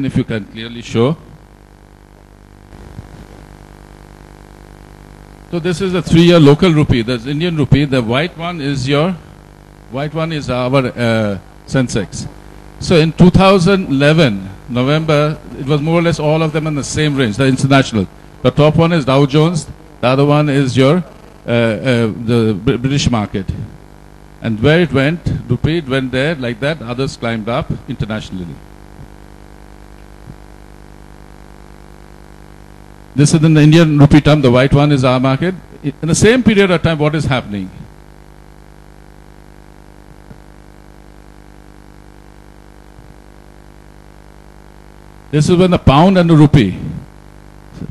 If you can clearly show. So this is a 3-year local rupee. That's Indian rupee. The white one is our Sensex. So in 2011, November, it was more or less all of them in the same range, the international. The top one is Dow Jones. The other one is the British market. And where it went, rupee, it went there like that. Others climbed up internationally. This is in the Indian rupee term. The white one is our market. In the same period of time, what is happening? This is when the pound and the rupee.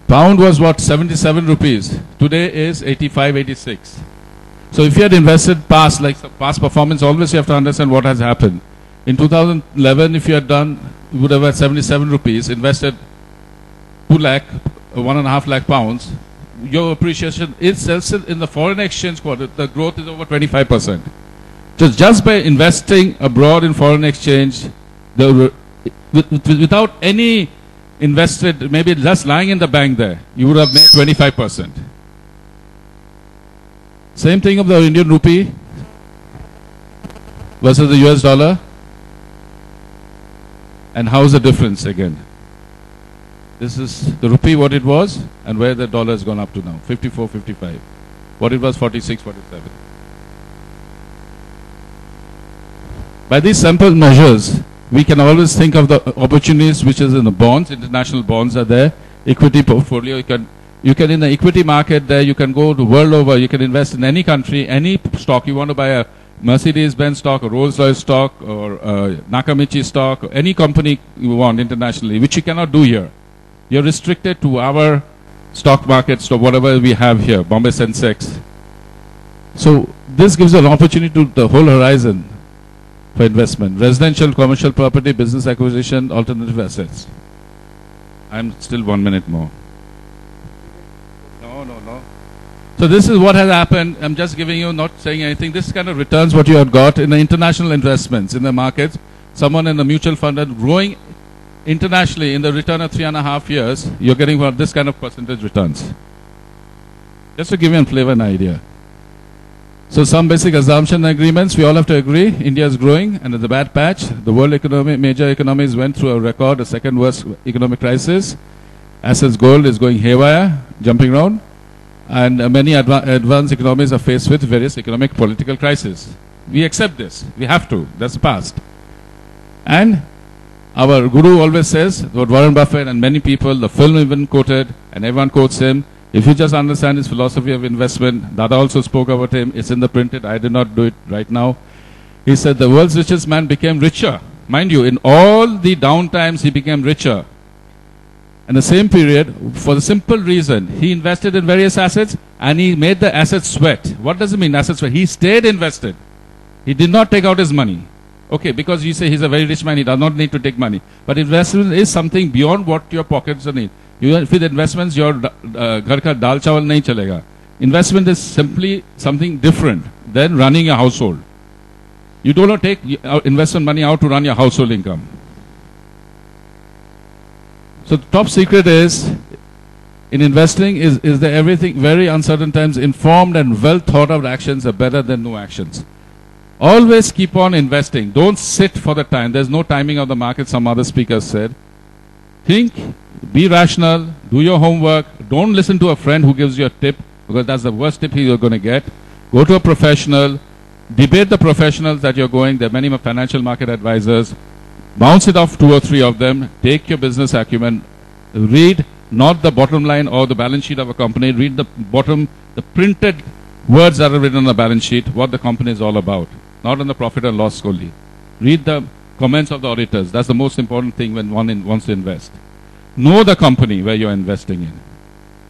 Pound was what, 77 rupees. Today is 85, 86. So if you had invested past, like past performance, always you have to understand what has happened. In 2011, if you had done, you would have had 77 rupees, invested 2 lakh, 1.5 lakh pounds. Your appreciation is in the foreign exchange quarter, the growth is over 25%. Just by investing abroad in foreign exchange, without any invested, maybe just lying in the bank there, you would have made 25%. Same thing of the Indian rupee versus the US dollar. And how's the difference again? This is the rupee, what it was, and where the dollar has gone up to now, 54, 55. What it was, 46, 47. By these simple measures, we can always think of the opportunities which is in the bonds. International bonds are there. Equity portfolio, you can in the equity market there, you can go the world over, you can invest in any country, any stock. You want to buy a Mercedes-Benz stock, a Rolls-Royce stock, or a Nakamichi stock, or any company you want internationally, which you cannot do here. You're restricted to our stock markets, to whatever we have here, Bombay Sensex. So this gives an opportunity to the whole horizon for investment. Residential, commercial property, business acquisition, alternative assets. I'm still 1 minute more. No. So this is what has happened. I'm just giving you, not saying anything. This kind of returns what you have got in the international investments in the markets. Someone in the mutual fund and growing internationally in the return of 3.5 years, you're getting what this kind of percentage returns. Just to give you a flavor and idea. So some basic assumption agreements, we all have to agree. India is growing and it's a bad patch. The world economy, major economies went through a second worst economic crisis. Assets gold is going haywire, jumping around. And many advanced economies are faced with various economic political crises. We accept this. We have to. That's the past. And our guru always says, what Warren Buffett and many people, the film even quoted, and everyone quotes him, if you just understand his philosophy of investment, Dada also spoke about him, it's in the printed, I did not do it right now. He said the world's richest man became richer. Mind you, in all the down times, he became richer. In the same period, for the simple reason, he invested in various assets and he made the assets sweat. What does it mean, assets sweat? He stayed invested. He did not take out his money. Okay, because you say he's a very rich man, he does not need to take money. But investment is something beyond what your pockets need. With investments, your ghar ka dal chawal nahi chalega. Investment is simply something different than running a household. You do not take investment money out to run your household income. So the top secret is, in investing, is that everything, very uncertain times, informed and well thought out actions are better than no actions. Always keep on investing. Don't sit for the time. There's no timing of the market, some other speakers said. Think, be rational, do your homework. Don't listen to a friend who gives you a tip, because that's the worst tip you're going to get. Go to a professional. Debate the professionals that you're going. There are many financial market advisors. Bounce it off 2 or 3 of them. Take your business acumen. Read not the bottom line or the balance sheet of a company. Read the bottom, the printed words that are written on the balance sheet, what the company is all about. Not on the profit and loss only. Read the comments of the auditors. That's the most important thing when one wants to invest. Know the company where you're investing in.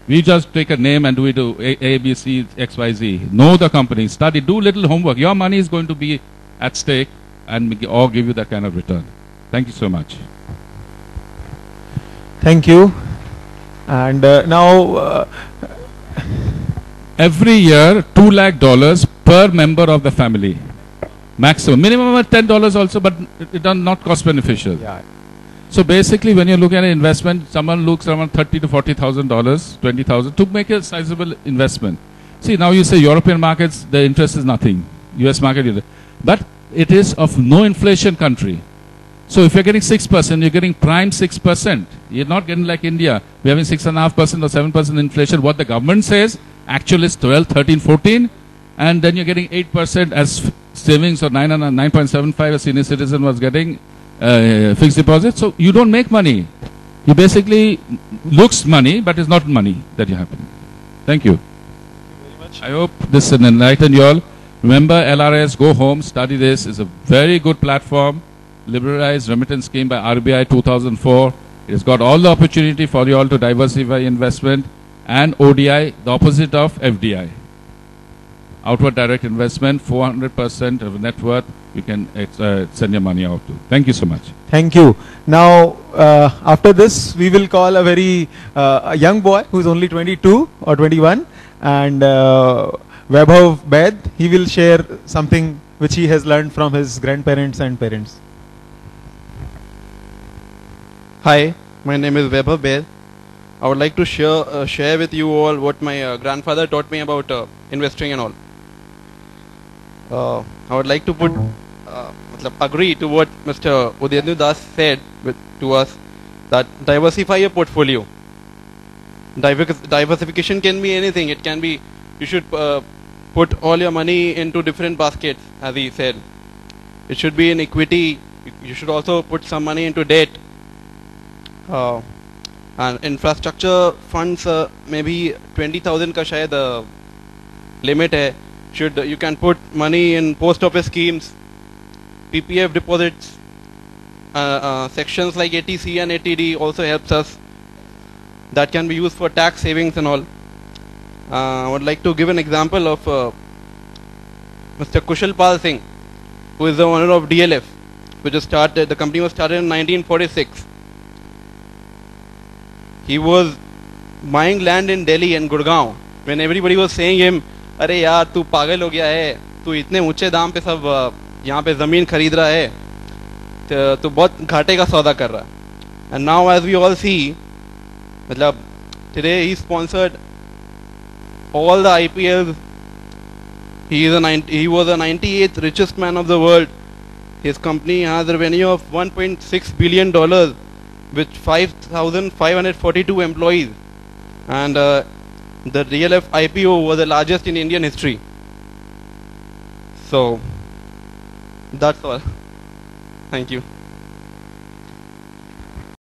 We just take a name and we do A, B, C, X, Y, Z. Know the company. Study. Do little homework. Your money is going to be at stake and or give you that kind of return. Thank you so much. Thank you. And now... every year, $2 lakh per member of the family. Maximum. Minimum of $10 also, but it does not cost beneficial. Yeah. So basically, when you look at an investment, someone looks around $30,000 to $40,000, 20,000 to make a sizable investment. See, now you say European markets, the interest is nothing. US market, but it is of no inflation country. So if you're getting 6%, you're getting prime 6%. You're not getting like India. We're having 6.5% or 7% inflation. What the government says, actually is 12, 13, 14. And then you're getting 8% as savings or 9.75 a senior citizen was getting fixed deposit. So you don't make money. You basically looks money, but it's not money that you have. Thank you. I hope this will enlighten you all. Remember, LRS, go home, study this. It's a very good platform. Liberalized remittance scheme by RBI 2004. It has got all the opportunity for you all to diversify investment, and ODI, the opposite of FDI. Outward direct investment, 400% of net worth, you can send your money out to. Thank you so much. Thank you. Now, after this, we will call a very a young boy who is only 22 or 21, and Vaibhav Baid. He will share something which he has learned from his grandparents and parents. Hi, my name is Vaibhav Baid. I would like to share with you all what my grandfather taught me about investing and all. I would like to agree to what Mr. Udayendra Das said to us, that diversify your portfolio. Diversification can be anything. It can be, you should put all your money into different baskets, as he said. It should be in equity. You should also put some money into debt. And infrastructure funds, maybe 20,000 ka shayad limit hai. You can put money in post office schemes, PPF deposits, sections like ATC and ATD also helps us. That can be used for tax savings and all. I would like to give an example of Mr. Kushal Pal Singh, who is the owner of DLF, which was started. The company was started in 1946. He was buying land in Delhi and Gurgaon when everybody was saying him, अरे यार तू पागल हो गया है, तू इतने ऊंचे दाम पे सब यहाँ पे ज़मीन खरीद रहा है, तो बहुत घाटे का सौदा कर रहा है. And now as we all see, मतलब today he sponsored all the IPLs. He was the 98th richest man of the world. His company has a revenue of $1.6 billion with 5,542 employees, and the DLF IPO was the largest in Indian history. So that's all. Thank you.